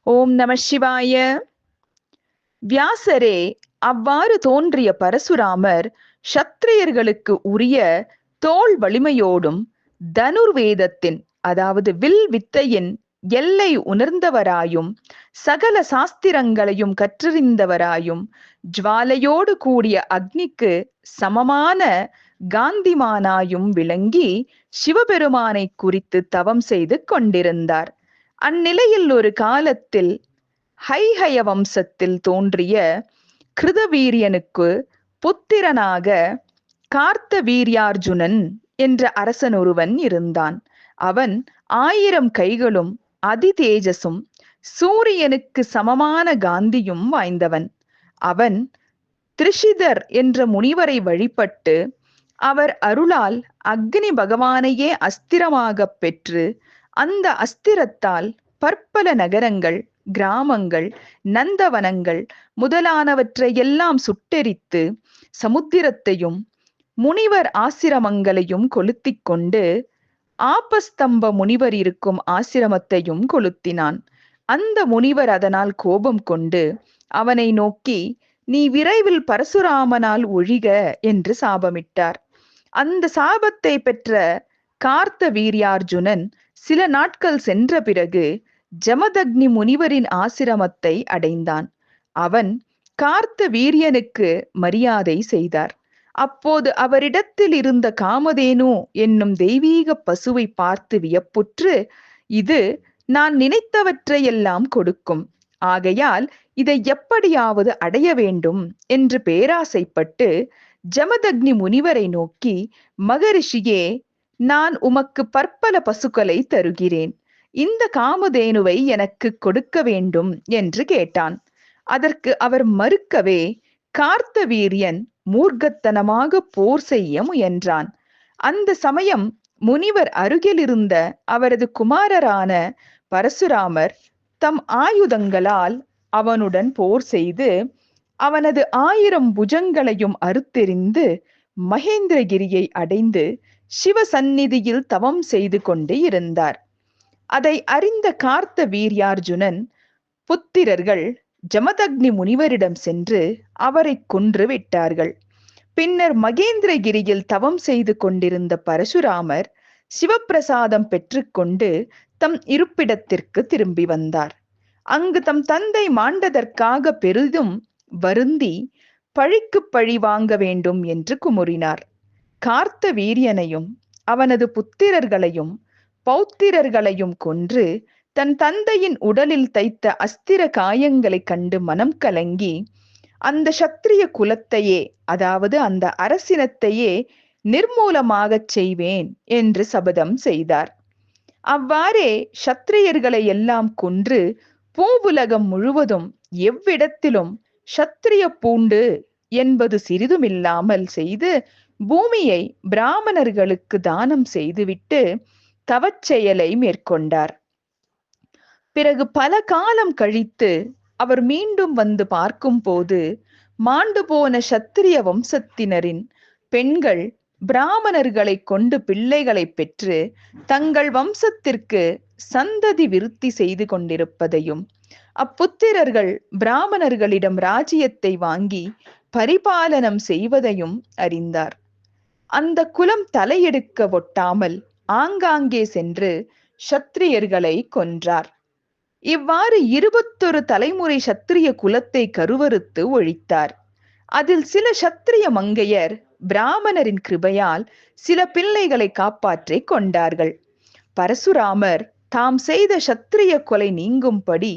ஓம் நம சிவாய. வியாசரே அவ்வாறு தோன்றிய பரசுராமர் க்ஷத்திரியர்களுக்கு உரிய தோள் வலிமையோடும் தனுர்வேதத்தின் அதாவது வில் வித்தையின் எல்லை உணர்ந்தவராயும் சகல சாஸ்திரங்களையும் கற்றறிந்தவராயும் ஜுவாலையோடு கூடிய அக்னிக்கு சமமான காந்திமானாயும் விளங்கி சிவபெருமானை குறித்து தவம் செய்து கொண்டிருந்தார். அந்நிலையில் ஒரு காலத்தில் ஹைஹய வம்சத்தில் தோன்றிய கிருதவீரியனுக்கு புத்திரனாக கார்த்தவீர்யார்ஜுனன் என்ற அரசன் ஒருவன் இருந்தான். அவன் 1000 கைகளும் அதி தேஜசும் சூரியனுக்கு சமமான காந்தியும் வாய்ந்தவன். அவன் திரிஷிதர் என்ற முனிவரை வழிபட்டு அவர் அருளால் அக்னி பகவானையே அஸ்திரமாக பெற்று அந்த அஸ்திரத்தால் பற்பல நகரங்கள், கிராமங்கள், நந்தவனங்கள் முதலானவற்றையெல்லாம் சுட்டெரித்து சமுத்திரத்தையும் முனிவர் ஆசிரமங்களையும் கொளுத்திக் கொண்டு ஆபஸ்தம்ப முனிவர் இருக்கும் ஆசிரமத்தையும் கொளுத்தினான். அந்த முனிவர் அதனால் கோபம் கொண்டு அவனை நோக்கி, நீ விரைவில் பரசுராமனால் ஒழிக என்று சாபமிட்டார். அந்த சாபத்தை பெற்ற கார்த்தவீர்யார்ஜுனன் சில நாட்கள் சென்ற பிறகு ஜமதக்னி முனிவரின் ஆசிரமத்தை அடைந்தான். அவன் கார்த்தவீரியனுக்கு மரியாதை செய்தார். அப்போது அவரிடத்தில் இருந்த காமதேனு என்னும் தெய்வீக பசுவை பார்த்து வியப்புற்று, இது நான் நினைத்தவற்றையெல்லாம் கொடுக்கும், ஆகையால் இதை எப்படியாவது அடைய வேண்டும் என்று பேராசைப்பட்டு ஜமதக்னி முனிவரை நோக்கி, மகரிஷியே, நான் உமக்கு பற்பல பசுக்களை தருகிறேன், இந்த காமதேனுவை எனக்கு கொடுக்க வேண்டும் என்று கேட்டான். அதற்கு அவர் மறுக்கவே கார்த்தவீரியன் மூர்க்கத்தனமாக போர் செய்ய முயன்றான். அந்த சமயம் முனிவர் அருகில் இருந்த அவரது குமாரரான பரசுராமர் தம் ஆயுதங்களால் அவனுடன் போர் செய்து அவனது 1000 புஜங்களையும் அறுத்தெறிந்து மகேந்திரகிரியை அடைந்து சிவ சந்நிதியில் தவம் செய்து கொண்டு இருந்தார். அதை அறிந்த கார்த்தவீர்யார்ஜுனன் புத்திரர்கள் ஜமதக்னி முனிவரிடம் சென்று அவரை கொன்று விட்டார்கள். பின்னர் மகேந்திரகிரியில் தவம் செய்து கொண்டிருந்த பரசுராமர் சிவப்பிரசாதம் பெற்றுக்கொண்டு தம் இருப்பிடத்திற்கு திரும்பி வந்தார். அங்கு தம் தந்தை மாண்டதற்காக பெரிதும் வருந்தி பழிக்கு பழி வாங்க வேண்டும் என்று குமுறினார். கார்த்தவீரியனையும் அவனது புத்திரர்களையும் பௌத்திரர்களையும் கொன்று தன் தந்தையின் உடலில் தைத்த அஸ்திர காயங்களை கண்டு மனம் கலங்கி அந்த சத்திரிய குலத்தையே, அதாவது அந்த அரசினத்தையே நிர்மூலமாகச் செய்வேன் என்று சபதம் செய்தார். அவ்வாறே சத்திரியர்களை எல்லாம் கொன்று பூவுலகம் முழுவதும் எவ்விடத்திலும் சத்திரிய பூண்டு என்பது சிறிதுமில்லாமல் செய்து பூமியை பிராமணர்களுக்கு தானம் செய்துவிட்டு தவச்செயலை மேற்கொண்டார். பிறகு பல காலம் கழித்து அவர் மீண்டும் வந்து பார்க்கும் போது மாண்டு போன சத்திரிய வம்சத்தினரின் பெண்கள் பிராமணர்களை கொண்டு பிள்ளைகளை பெற்று தங்கள் வம்சத்திற்கு சந்ததி விருத்தி செய்து கொண்டிருப்பதையும் அப்புத்திரர்கள் பிராமணர்களிடம் ராஜ்யத்தை வாங்கி பரிபாலனம் செய்வதையும் அறிந்தார். அந்த குலம் தலையெடுக்க ஒட்டாமல் ஆங்காங்கே சென்று சத்திரியர்களை கொன்றார். இவ்வாறு 21 தலைமுறை சத்திரிய குலத்தை கருவறுத்து ஒழித்தார். அதில் சில சத்திரிய மங்கையர் பிராமணரின் கிருபையால் சில பிள்ளைகளை காப்பாற்றிக் கொண்டார்கள். பரசுராமர் தாம் செய்த சத்திரிய கொலை நீங்கும்படி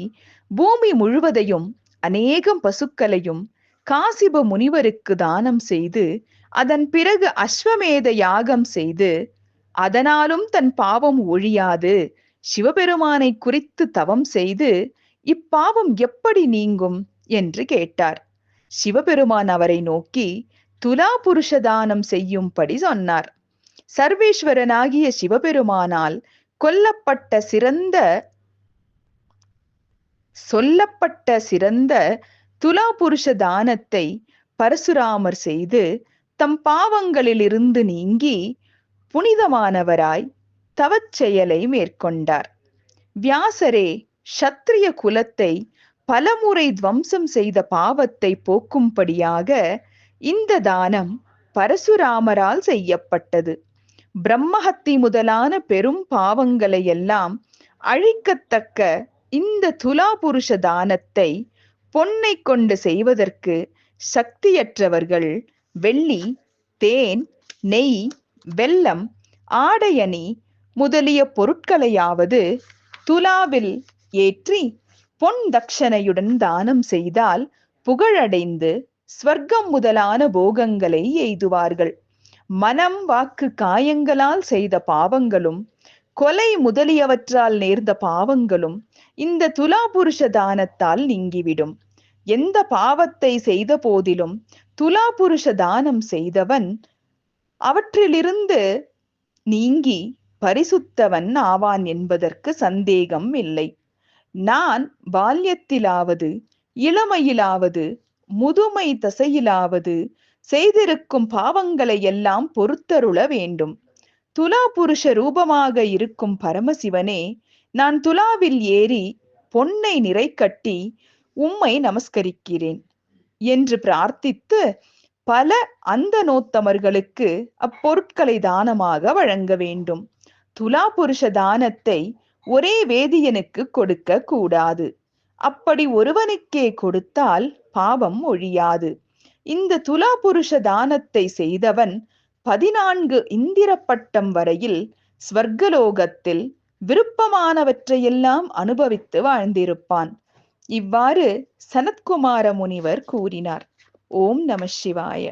பூமி முழுவதையும் அநேகம் பசுக்களையும் காசிப முனிவருக்கு தானம் செய்து அதன் பிறகு அஸ்வமேத யாகம் செய்து அதனாலும் தன் பாவம் ஒழியாது சிவபெருமானை குறித்து தவம் செய்து இப்பாவம் எப்படி நீங்கும் என்று கேட்டார். சிவபெருமான் அவரை நோக்கி துலா புருஷ தானம் செய்யும்படி சொன்னார். சர்வேஸ்வரனாகிய சிவபெருமானால் சொல்லப்பட்ட சிறந்த துலா புருஷ தானத்தை பரசுராமர் செய்து தம் பாவங்களிலிருந்து நீங்கி புனிதமானவராய் தவச்செயலை மேற்கொண்டார். வியாசரே க்ஷத்ரிய குலத்தை பலமுறை துவம்சம் செய்த பாவத்தை போக்கும்படியாக இந்த தானம் பரசுராமரால் செய்யப்பட்டது. பிரம்மஹத்தி முதலான பெரும் பாவங்களை எல்லாம் அழிக்கத்தக்க இந்த துலா புருஷ தானத்தை பொன்னை கொண்டு செய்வதற்கு சக்தியற்றவர்கள் வெள்ளி, தேன், நெய், வெல்லம், ஆடையணி முதலிய பொருட்களையாவது துலாவில் ஏற்றி பொன் தட்சணையுடன் தானம் செய்தால் புகழடைந்து ஸ்வர்க்கம் முதலான போகங்களை எய்துவார்கள். மனம், வாக்கு, காயங்களால் செய்த பாவங்களும் கொலை முதலியவற்றால் நேர்ந்த பாவங்களும் இந்த துலா புருஷ தானத்தால் நீங்கிவிடும். எந்த பாவத்தை செய்த போதிலும் துலா புருஷ தானம் செய்தவன் அவற்றிலிருந்து நீங்கி பரிசுத்தவன் ஆவான் என்பதற்கு சந்தேகம் இல்லை. நான் பால்யத்திலாவது இளமையிலாவது முதுமை தசையிலாவது செய்திருக்கும் பாவங்களை எல்லாம் பொறுத்தருள வேண்டும். துலா புருஷ ரூபமாக இருக்கும் பரமசிவனே, நான் துலாவில் ஏறி பொன்னை நிறை கட்டி உம்மை நமஸ்கரிக்கிறேன் என்று பிரார்த்தித்து பல அந்த நோத்தமர்களுக்கு அப்பொருட்களை தானமாக வழங்க வேண்டும். துலா புருஷ தானத்தை ஒரே வேதியனுக்கு கொடுக்க கூடாது. அப்படி ஒருவனுக்கே கொடுத்தால் பாவம் ஒழியாது. இந்த துலா புருஷ தானத்தை செய்தவன் 14 இந்திர பட்டம் வரையில் ஸ்வர்கலோகத்தில் விருப்பமானவற்றையெல்லாம் அனுபவித்து வாழ்ந்திருப்பான். இவ்வாறு சனத்குமார முனிவர் கூறினார். ஓம் நம சிவாய.